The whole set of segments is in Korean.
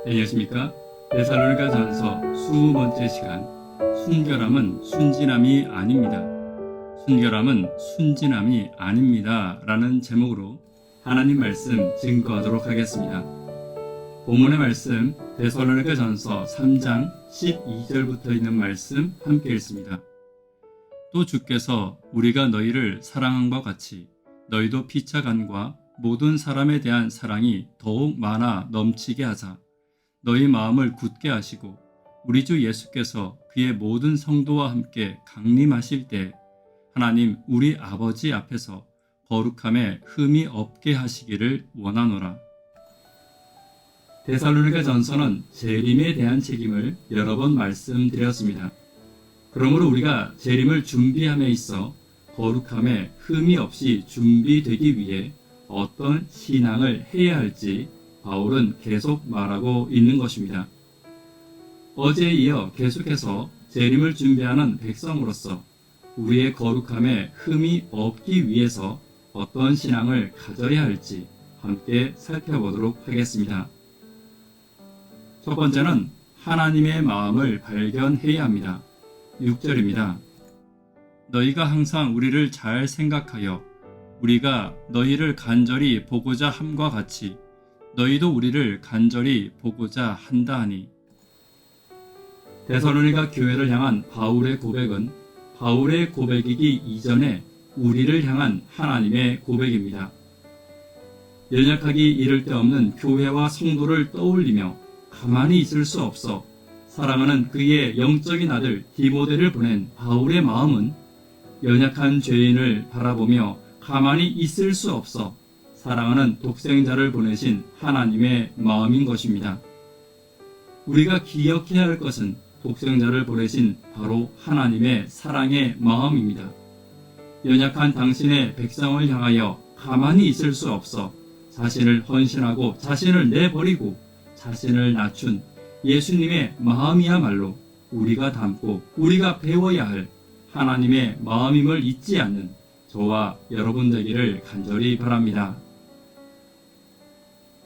안녕하십니까? 데살로니가전서 20번째 시간. 순결함은 순진함이 아닙니다. 순결함은 순진함이 아닙니다. 라는 제목으로 하나님 말씀 증거하도록 하겠습니다. 본문의 말씀 데살로니가전서 3장 12절부터 있는 말씀 함께 읽습니다. 또 주께서 우리가 너희를 사랑함과 같이 너희도 피차간과 모든 사람에 대한 사랑이 더욱 많아 넘치게 하사 너희 마음을 굳게 하시고 우리 주 예수께서 그의 모든 성도와 함께 강림하실 때 하나님 우리 아버지 앞에서 거룩함에 흠이 없게 하시기를 원하노라. 데살로니가 전서는 재림에 대한 책임을 여러 번 말씀드렸습니다. 그러므로 우리가 재림을 준비함에 있어 거룩함에 흠이 없이 준비되기 위해 어떤 신앙을 해야 할지 바울은 계속 말하고 있는 것입니다. 어제에 이어 계속해서 재림을 준비하는 백성으로서 우리의 거룩함에 흠이 없기 위해서 어떤 신앙을 가져야 할지 함께 살펴보도록 하겠습니다. 첫 번째는 하나님의 마음을 발견해야 합니다. 6절입니다. 너희가 항상 우리를 잘 생각하여 우리가 너희를 간절히 보고자 함과 같이 너희도 우리를 간절히 보고자 한다 하니. 데살로니가 교회를 향한 바울의 고백은 바울의 고백이기 이전에 우리를 향한 하나님의 고백입니다. 연약하기 이를 데 없는 교회와 성도를 떠올리며 가만히 있을 수 없어 사랑하는 그의 영적인 아들 디모데를 보낸 바울의 마음은 연약한 죄인을 바라보며 가만히 있을 수 없어 사랑하는 독생자를 보내신 하나님의 마음인 것입니다. 우리가 기억해야 할 것은 독생자를 보내신 바로 하나님의 사랑의 마음입니다. 연약한 당신의 백성을 향하여 가만히 있을 수 없어 자신을 헌신하고 자신을 내버리고 자신을 낮춘 예수님의 마음이야말로 우리가 닮고 우리가 배워야 할 하나님의 마음임을 잊지 않는 저와 여러분 되기를 간절히 바랍니다.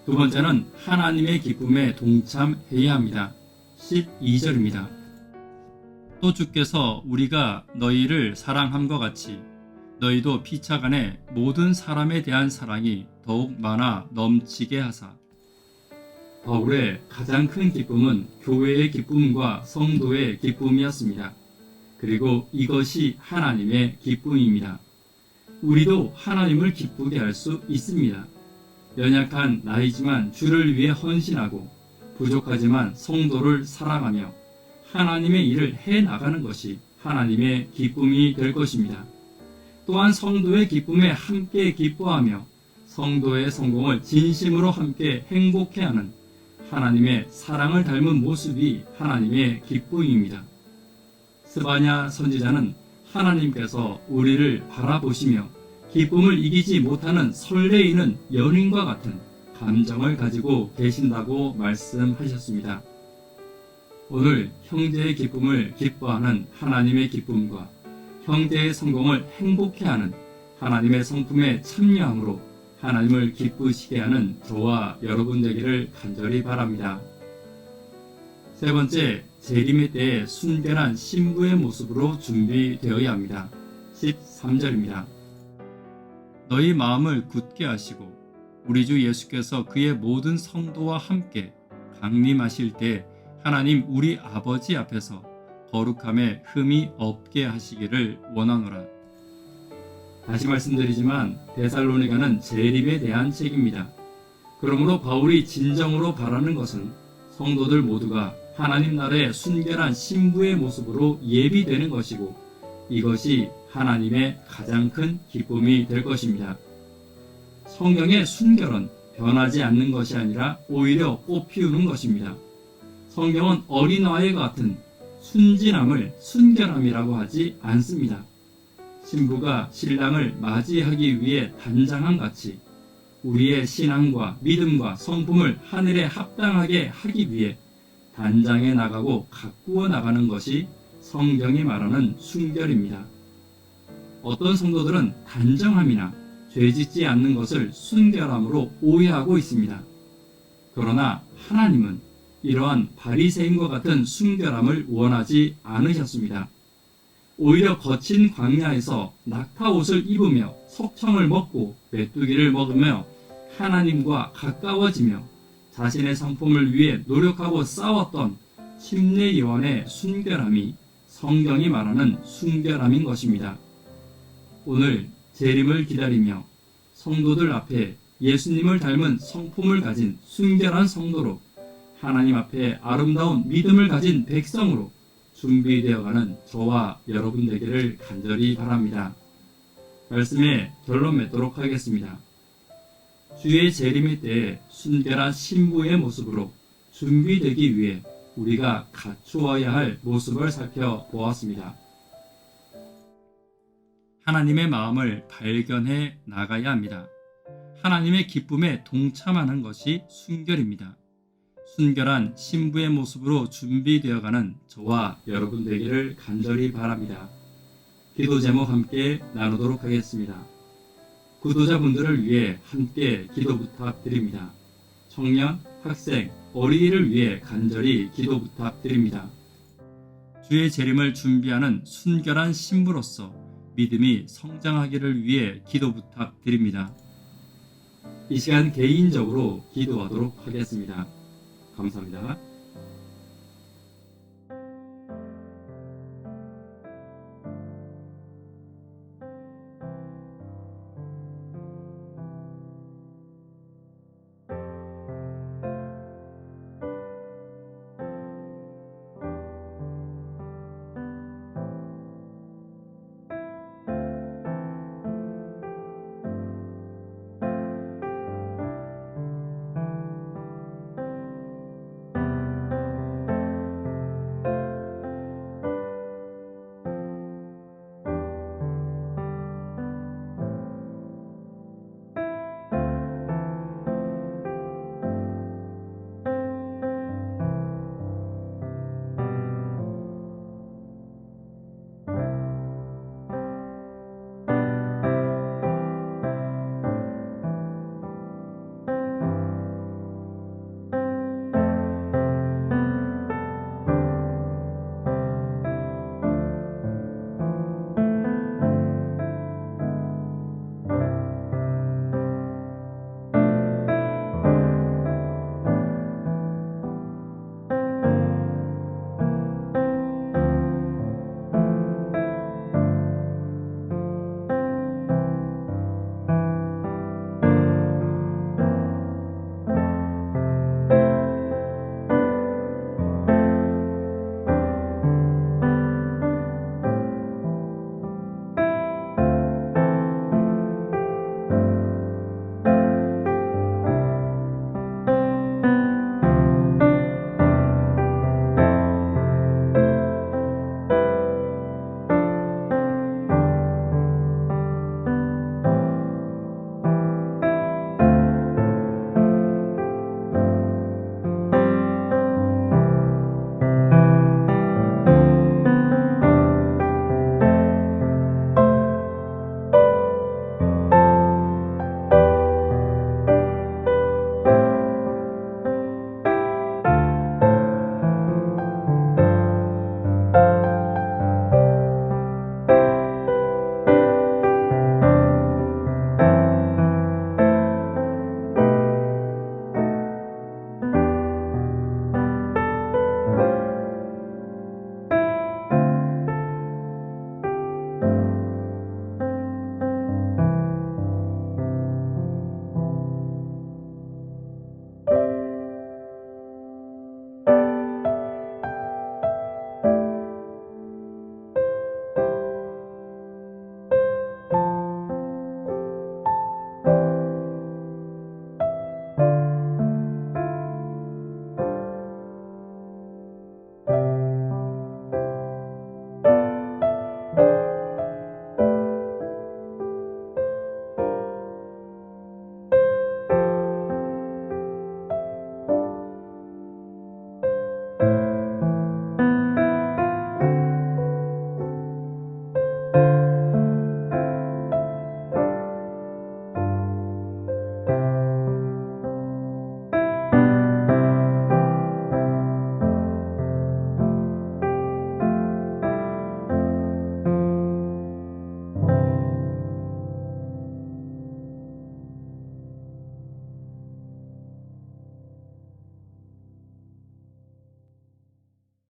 두 번째는 하나님의 기쁨에 동참해야 합니다. 12절입니다. 또 주께서 우리가 너희를 사랑함과 같이 너희도 피차간에 모든 사람에 대한 사랑이 더욱 많아 넘치게 하사. 바울의 가장 큰 기쁨은 교회의 기쁨과 성도의 기쁨이었습니다. 그리고 이것이 하나님의 기쁨입니다. 우리도 하나님을 기쁘게 할 수 있습니다. 연약한 나이지만 주를 위해 헌신하고 부족하지만 성도를 사랑하며 하나님의 일을 해나가는 것이 하나님의 기쁨이 될 것입니다. 또한 성도의 기쁨에 함께 기뻐하며 성도의 성공을 진심으로 함께 행복해하는 하나님의 사랑을 닮은 모습이 하나님의 기쁨입니다. 스바냐 선지자는 하나님께서 우리를 바라보시며 기쁨을 이기지 못하는 설레이는 연인과 같은 감정을 가지고 계신다고 말씀하셨습니다. 오늘 형제의 기쁨을 기뻐하는 하나님의 기쁨과 형제의 성공을 행복해하는 하나님의 성품에 참여함으로 하나님을 기쁘시게 하는 저와 여러분 되기를 간절히 바랍니다. 세 번째, 재림의 때에 순결한 신부의 모습으로 준비되어야 합니다. 13절입니다. 너희 마음을 굳게 하시고 우리 주 예수께서 그의 모든 성도와 함께 강림하실 때 하나님 우리 아버지 앞에서 거룩함에 흠이 없게 하시기를 원하노라. 다시 말씀드리지만 데살로니가는 재림에 대한 책입니다. 그러므로 바울이 진정으로 바라는 것은 성도들 모두가 하나님 나라의 순결한 신부의 모습으로 예비되는 것이고 이것이 하나님의 가장 큰 기쁨이 될 것입니다. 성경의 순결은 변하지 않는 것이 아니라 오히려 꽃피우는 것입니다. 성경은 어린아이와 같은 순진함을 순결함이라고 하지 않습니다. 신부가 신랑을 맞이하기 위해 단장함 같이 우리의 신앙과 믿음과 성품을 하늘에 합당하게 하기 위해 단장해 나가고 가꾸어 나가는 것이 성경이 말하는 순결입니다. 어떤 성도들은 단정함이나 죄짓지 않는 것을 순결함으로 오해하고 있습니다. 그러나 하나님은 이러한 바리새인과 같은 순결함을 원하지 않으셨습니다. 오히려 거친 광야에서 낙타옷을 입으며 석청을 먹고 메뚜기를 먹으며 하나님과 가까워지며 자신의 상품을 위해 노력하고 싸웠던 침례 요한의 순결함이 성경이 말하는 순결함인 것입니다. 오늘 재림을 기다리며 성도들 앞에 예수님을 닮은 성품을 가진 순결한 성도로 하나님 앞에 아름다운 믿음을 가진 백성으로 준비되어가는 저와 여러분 되기를 간절히 바랍니다. 말씀에 결론 맺도록 하겠습니다. 주의 재림의 때에 순결한 신부의 모습으로 준비되기 위해 우리가 갖추어야 할 모습을 살펴보았습니다. 하나님의 마음을 발견해 나가야 합니다. 하나님의 기쁨에 동참하는 것이 순결입니다. 순결한 신부의 모습으로 준비되어가는 저와 여러분 되기를 간절히 바랍니다. 기도 제목 함께 나누도록 하겠습니다. 구도자분들을 위해 함께 기도 부탁드립니다. 청년, 학생, 어린이를 위해 간절히 기도 부탁드립니다. 주의 재림을 준비하는 순결한 신부로서 믿음이 성장하기를 위해 기도 부탁드립니다. 이 시간 개인적으로 기도하도록 하겠습니다. 감사합니다.